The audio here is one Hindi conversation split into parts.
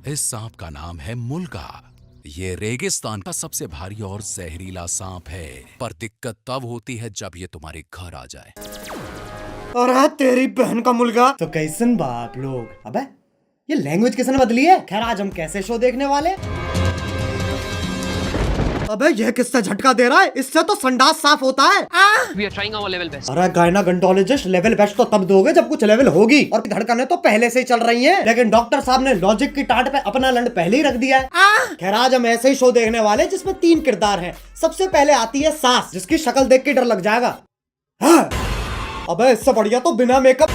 इस सांप का नाम है मुल्गा। ये रेगिस्तान का सबसे भारी और जहरीला सांप है, पर दिक्कत तब होती है जब ये तुम्हारे घर आ जाए। अरे तेरी बहन का मुल्गा। तो कैसन बाप लोग, अबे ये लैंग्वेज किसने बदली है? खैर आज हम कैसे शो देखने वाले? अबे ये किससे झटका दे रहा है? इससे तो संडास साफ होता है। We are trying our level best. अरे गायनाकोलॉजिस्ट लेवल बेस्ट तो तब दोगे जब कुछ लेवल होगी, और धड़कनें तो पहले से ही चल रही हैं। लेकिन डॉक्टर साहब ने लॉजिक की टाट पे अपना लंड पहले ही रख दिया है। खैर आज हम ऐसे ही शो देखने वाले जिसमें 3 किरदार हैं। सबसे पहले आती है सास, जिसकी शक्ल देख के डर लग जाएगा। हाँ। अबे इससे बढ़िया तो बिना मेकअप।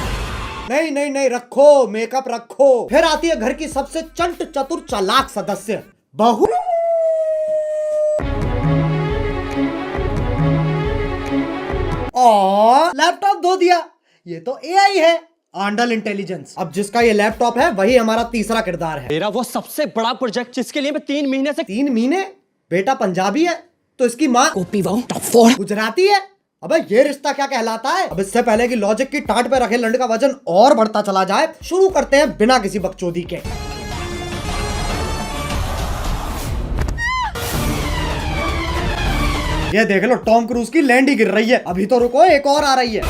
नहीं नहीं नहीं, रखो मेकअप रखो। फिर आती है घर की सबसे चंट चतुर चालाक सदस्य, बहू। और लैपटॉप धो दिया। ये तो एआई है, आंडल इंटेलिजेंस। अब जिसका ये लैपटॉप है वही हमारा तीसरा किरदार है। मेरा वो सबसे बड़ा प्रोजेक्ट जिसके लिए मैं 3 महीने से 3 महीने? बेटा पंजाबी है तो इसकी माँ गुजराती है। अबे ये रिश्ता क्या कहलाता है? अब इससे पहले कि लॉजिक की टाट पे रखे लंड का वजन और बढ़ता चला जाए, शुरू करते हैं बिना किसी बकचोदी के। ये देख लो टॉम क्रूज की लैंड ही गिर रही है। अभी तो रुको, एक और आ रही है।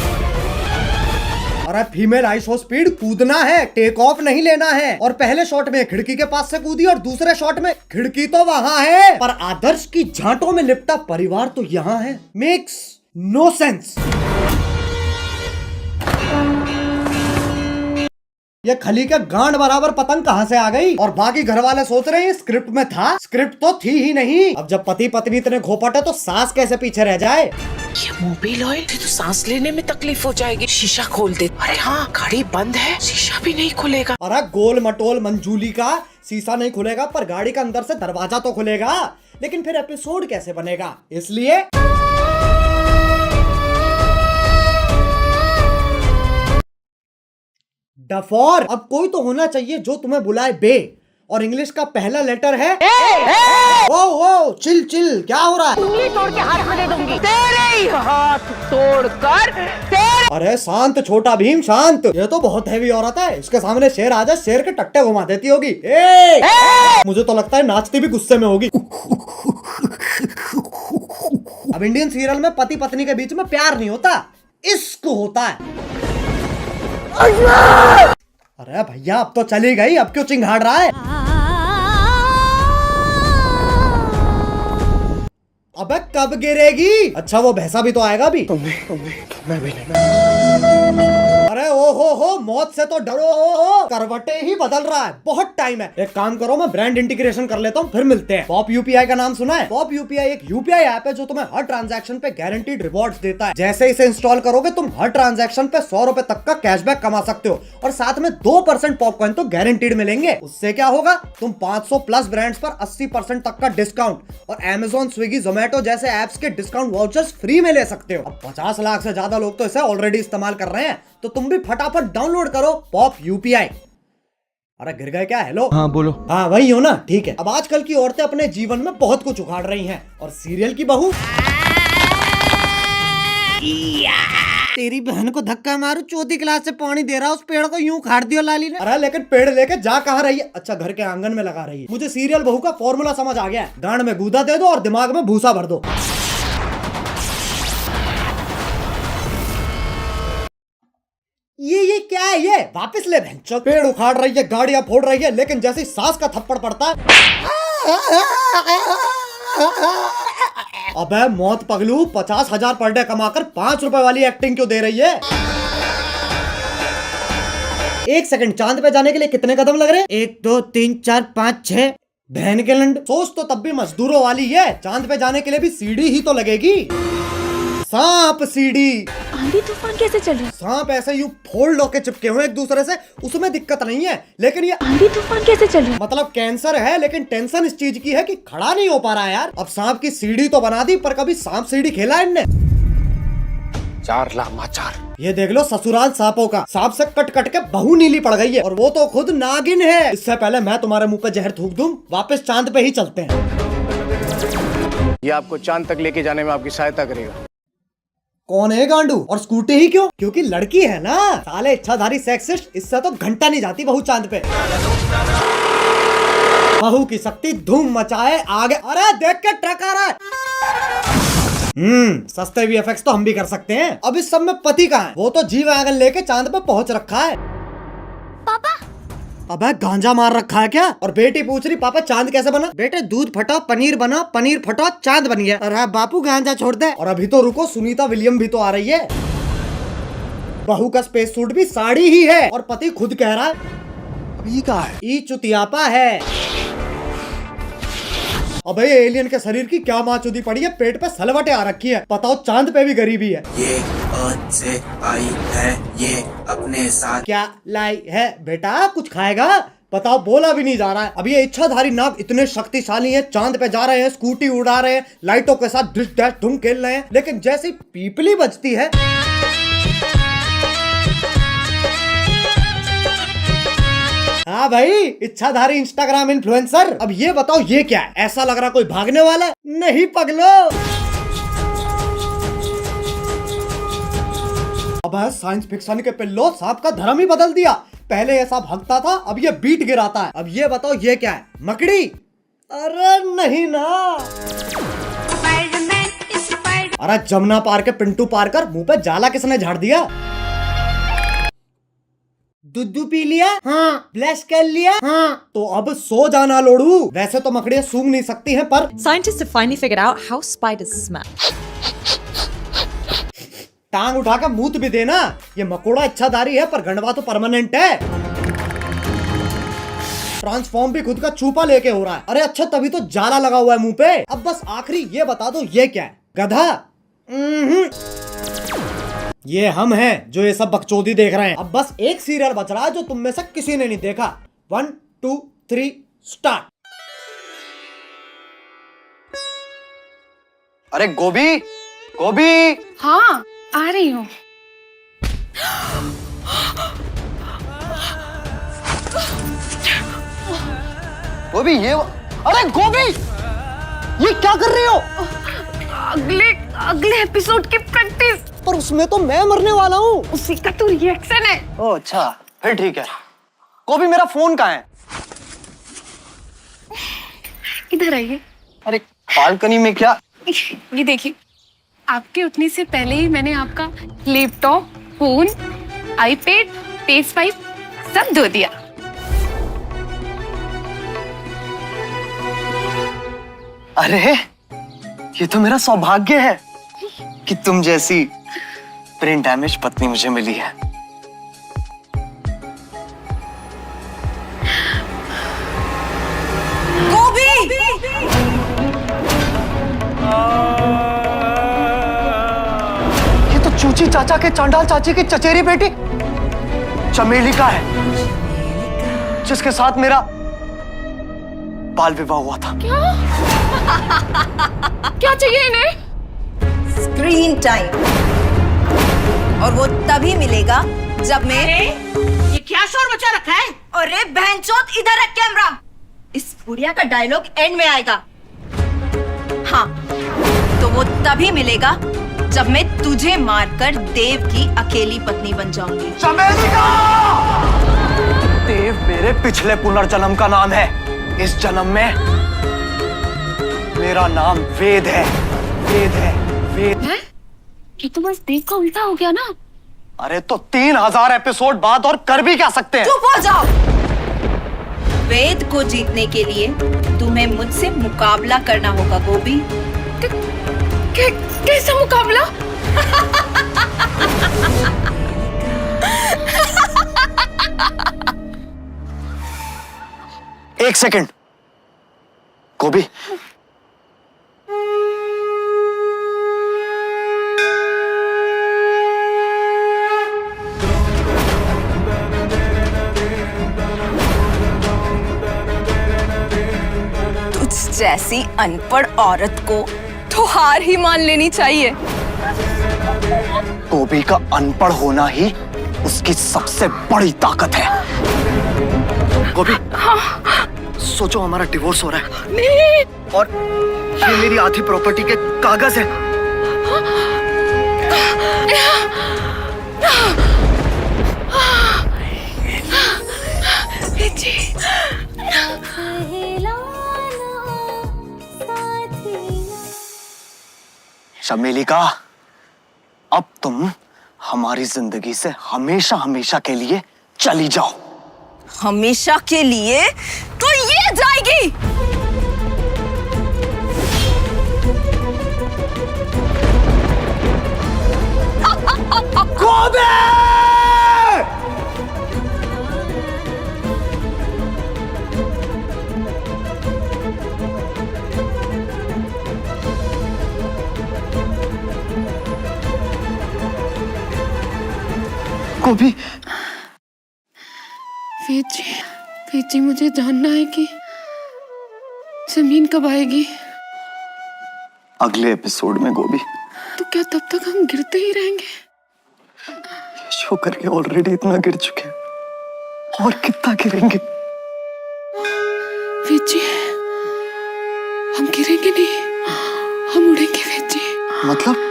अरे फीमेल आइसो स्पीड कूदना है, टेक ऑफ नहीं लेना है। और पहले शॉट में खिड़की के पास से कूदी और दूसरे शॉट में खिड़की तो वहां है पर आदर्श की झांटों में लिपटा परिवार तो यहाँ है। Makes no sense. ये खली के गांड बराबर पतंग कहां से आ गई? और बाकी घर वाले सोच रहे हैं स्क्रिप्ट में था, स्क्रिप्ट तो थी ही नहीं। अब जब पति पत्नी इतने घोपट है तो सास कैसे पीछे रह जाए? ये मोबिल ऑयल तो सांस लेने में तकलीफ हो जाएगी। शीशा खोल दे। अरे हाँ, गाड़ी बंद है, शीशा भी नहीं खुलेगा। अरे गोल मटोल मंजूली का शीशा नहीं खुलेगा पर गाड़ी का अंदर से दरवाजा तो खुलेगा। लेकिन फिर एपिसोड कैसे बनेगा? इसलिए डफोर। अब कोई तो होना चाहिए जो तुम्हें बुलाए बे, और इंग्लिश का पहला लेटर है ए। ओ चिल चिल, क्या हो रहा है? उंगली तोड़ के हाथ में दे दूंगी। तेरे ही हाथ तोड़कर तेरे। अरे शांत छोटा भीम शांत। ये तो बहुत हैवी औरत है, इसके सामने शेर आ जाए शेर के टट्टे घुमा देती होगी। ए! मुझे तो लगता है नाचती भी गुस्से में होगी। अब इंडियन सीरियल में पति पत्नी के बीच में प्यार नहीं होता, इश्क होता है। अरे भैया अब तो चली गई, अब क्यों चिंघाड़ रहा है? अबे कब गिरेगी? अच्छा वो भैंसा भी तो आएगा अभी। मैं भी नहीं। अरे ओ हो मौत से तो डरो, करवटे ही बदल रहा है, बहुत टाइम है। एक काम करो, मैं ब्रांड इंटीग्रेशन कर लेता हूँ, फिर मिलते हैं। पॉप यूपीआई का नाम सुना है? पॉप यूपीआई एक यूपीआई ऐप है जो तुम्हें हर ट्रांजैक्शन पे गारंटीड रिवॉर्ड्स देता है। जैसे इसे इंस्टॉल करोगे तुम हर ट्रांजैक्शन पे 100 रुपए तक का कैशबैक कमा सकते हो, और साथ में 2% पॉपकॉइन तो गारंटीड मिलेंगे। उससे क्या होगा, तुम 500 प्लस ब्रांड्स पर 80% तक का डिस्काउंट और Amazon, स्विगी, जोमेटो जैसे एप्स के डिस्काउंट वाउचर्स फ्री में ले सकते हो। अब 50 लाख से ज्यादा लोग तो इसे ऑलरेडी इस्तेमाल कर रहे हैं, तो तुम भी फटाफट डाउनलोड करो पॉप यूपीआई। अरे गिर गए क्या? हेलो हाँ बोलो। हाँ वही हो ना, ठीक है। अब आजकल की औरतें अपने जीवन में बहुत कुछ उखाड़ रही हैं, और सीरियल की बहू तेरी बहन को धक्का मारू, चौथी क्लास से पानी दे रहा, उस पेड़ को यूं उखाड़ दियो लाली ने। अरे लेकिन पेड़ लेके जा कहाँ रही है? अच्छा घर के आंगन में लगा रही है। मुझे सीरियल बहू का फॉर्मूला समझ आ गया है, गांड में गूदा दे दो और दिमाग में भूसा भर दो। ये क्या है? ये वापस ले बहन। पेड़ उखाड़ रही है, गाड़ियां फोड़ रही है, लेकिन जैसे सास का थप्पड़ पड़ता है अबे मौत पगलू, 50,000 पर डे कमाकर 5 रुपए वाली एक्टिंग क्यों दे रही है? 1 सेकंड, चांद पे जाने के लिए कितने कदम लग रहे हैं? 1 2 3 4 5 6। बहन के लंड, सोच तो तब भी मजदूरों वाली है। चांद पे जाने के लिए भी सीढ़ी ही तो लगेगी। सांप सीढ़ी। आंधी तूफान कैसे चल रही है? सांप ऐसे यूं फोल्ड होके चिपके हुए एक दूसरे से, उसमें दिक्कत नहीं है। लेकिन ये आंधी तूफान कैसे चल रही है? मतलब कैंसर है, लेकिन टेंशन इस चीज की है कि खड़ा नहीं हो पा रहा है यार। अब सांप की सीढ़ी तो बना दी, पर कभी सांप सीढ़ी खेला है इनने? 4 लामाचार। ये देख लो ससुराल सांपों का। सांप से कट कट के बहू नीली पड़ गई है, और वो तो खुद नागिन है। इससे पहले मैं तुम्हारे मुंह पे जहर थूक दूं, वापस चांद पे ही चलते हैं। ये आपको चांद तक लेके जाने में आपकी सहायता करेगा। कौन है गांडू? और स्कूटी ही क्यों? क्योंकि लड़की है ना। साले इच्छाधारी सेक्सिस्ट, इससे तो घंटा नहीं जाती बहू चांद पे। बहू की शक्ति धूम मचाए आगे। अरे देख के ट्रक आ रहा है। सस्ते VFX तो हम भी कर सकते हैं। अब इस सब में पति कहाँ है? वो तो जी वैगन लेके चांद पे पहुंच रखा है। पापा अबे गांजा मार रखा है क्या? और बेटी पूछ रही पापा चांद कैसे बना? बेटे दूध फटा पनीर बना, पनीर फटा चांद बन गया। अरे बापू गांजा छोड़ दे। और अभी तो रुको, सुनीता विलियम भी तो आ रही है। बहू का स्पेस सूट भी साड़ी ही है और पति खुद कह रहा है अभी कहा है? ई चुतियापा है। अबे ये एलियन के शरीर की क्या माचुदी पड़ी है, पेट पे सलवटें आ रखी है। बताओ चांद पे भी गरीबी है। ये अर्थ से आई है, ये अपने साथ क्या लाई है बेटा? कुछ खाएगा? बताओ, बोला भी नहीं जा रहा है। अब ये इच्छाधारी नाग इतने शक्तिशाली हैं, चांद पे जा रहे हैं, स्कूटी उड़ा रहे हैं, लाइटों के साथ डिश डैश धूम खेल रहे हैं, लेकिन जैसी पीपली बजती है हाँ भाई, इच्छाधारी इंस्टाग्राम इन्फ्लुएंसर। अब ये बताओ ये क्या है? ऐसा लग रहा कोई भागने वाला है। नहीं पगलो। अब साइंस फिक्शन के पिल्लो सांप का धर्म ही बदल दिया। पहले ये सांप भगता था, अब ये बीट गिराता है। अब ये बताओ ये क्या है? मकड़ी? अरे नहीं ना। अरे जमुना पार के पिंटू पार कर मुंह पे जाला किसने झाड़ दिया? दूध पी लिया? हाँ। ब्लश कर लिया? हाँ। तो अब सो जाना लोड़ू। वैसे तो मकड़ियाँ सूंघ नहीं सकती हैं, पर Scientists have finally figured out how spiders smell. टांग उठा के मूत भी देना। ये मकोड़ा इच्छाधारी है पर गंडवा तो परमानेंट है। ट्रांसफॉर्म भी खुद का छुपा लेके हो रहा है। अरे अच्छा, तभी तो जाला लगा हुआ है मुंह पे। अब बस आखिरी ये बता दो ये क्या है? गधा? ये हम हैं जो ये सब बकचोदी देख रहे हैं। अब बस एक सीरियल बच रहा है जो तुम में से किसी ने नहीं देखा। 1 2 3 स्टार्ट। अरे गोभी, गोभी। हाँ आ रही हूँ। गोभी ये अरे गोभी, ये क्या कर रही हो? अगले एपिसोड की प्रैक्टिस। पर उसमें तो मैं मरने वाला हूँ। उसी का तो रिएक्शन है। ओह अच्छा, फिर ठीक है। गोभी मेरा फोन कहाँ है? इधर आइए। अरे बालकनी में क्या? ये देखिए, आपके उठने से पहले ही मैंने आपका लैपटॉप, फोन, आईपैड, PS5 सब धो दिया। अरे ये तो मेरा सौभाग्य है कि तुम जैसी ब्रेन डैमेज पत्नी मुझे मिली है। गोभी! ये तो चूची चाचा के चांडाल चाची की चचेरी बेटी चमेली का है, जिसके साथ मेरा बाल विवाह हुआ था। क्या चाहिए इन्हें? स्क्रीन टाइम, और वो तभी मिलेगा जब मैं ये क्या शोर मचा रखा है? अरे बहनचोद, इधर रख कैमरा। इस बुढ़िया का डायलॉग एंड में आएगा। हाँ, तो वो तभी मिलेगा जब मैं तुझे मारकर देव की अकेली पत्नी बन जाऊंगी। चमेलिका! देव मेरे पिछले पुनर्जन्म का नाम है। इस जन्म में मेरा नाम वेद है। वेद है, वेद है? ये तो बस देव का उल्टा हो गया ना। अरे तो 3000 एपिसोड बाद और कर भी क्या सकते हैं? चुप हो जाओ। वेद को जीतने के लिए तुम्हें मुझसे मुकाबला करना होगा गोभी। कैसा मुकाबला? एक सेकंड गोभी, तुझ जैसी अनपढ़ औरत को तो हार ही मान लेनी चाहिए। गोभी का अनपढ़ होना ही उसकी सबसे बड़ी ताकत है। गोभी, सोचो हमारा डिवोर्स हो रहा है। नहीं। और ये मेरी आधी प्रॉपर्टी के कागज है। जी। चमेली का, अब तुम हमारी जिंदगी से हमेशा हमेशा के लिए चली जाओ। हमेशा के लिए तो ये जाएगी। गोबे! गोभी, वेद जी मुझे जानना है कि जमीन कब आएगी। अगले एपिसोड में गोभी। तो क्या तब तक हम गिरते ही रहेंगे? शो करके ऑलरेडी इतना गिर चुके हैं, और कितना गिरेंगे? वेद जी, हम गिरेंगे नहीं, हम उड़ेंगे वेद जी। मतलब?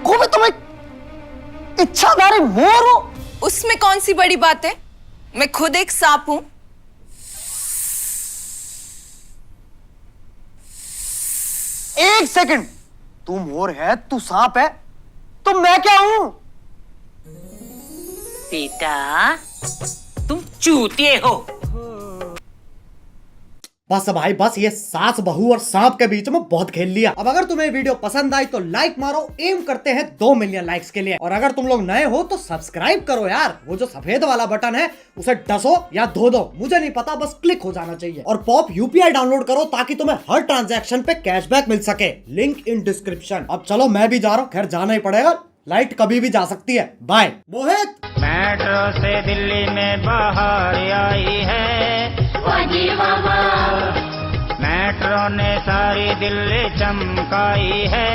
गोभी, तुम एक इच्छाधारी मोर हो। उसमें कौन सी बड़ी बात है? मैं खुद एक सांप हूं। एक सेकंड, तू मोर है, तू सांप है, तो मैं क्या हूं? बेटा तुम चूतिए हो। बस भाई बस, ये सास बहू और सांप के बीच में बहुत खेल लिया। अब अगर तुम्हें वीडियो पसंद आई तो लाइक मारो, एम करते हैं 2 मिलियन लाइक्स के लिए। और अगर तुम लोग नए हो तो सब्सक्राइब करो यार, वो जो सफेद वाला बटन है उसे डसो या धो दो, मुझे नहीं पता, बस क्लिक हो जाना चाहिए। और पॉप यूपीआई डाउनलोड करो ताकि तुम्हें हर ट्रांजैक्शन पे कैशबैक मिल सके, लिंक इन डिस्क्रिप्शन। अब चलो मैं भी जा रहा हूँ, खैर जाना ही पड़ेगा, लाइट कभी भी जा सकती है। बाय। मोहित, मेट्रो से दिल्ली में बाहर आई है मेट्रो ने सारी दिल्ली चमकाई है।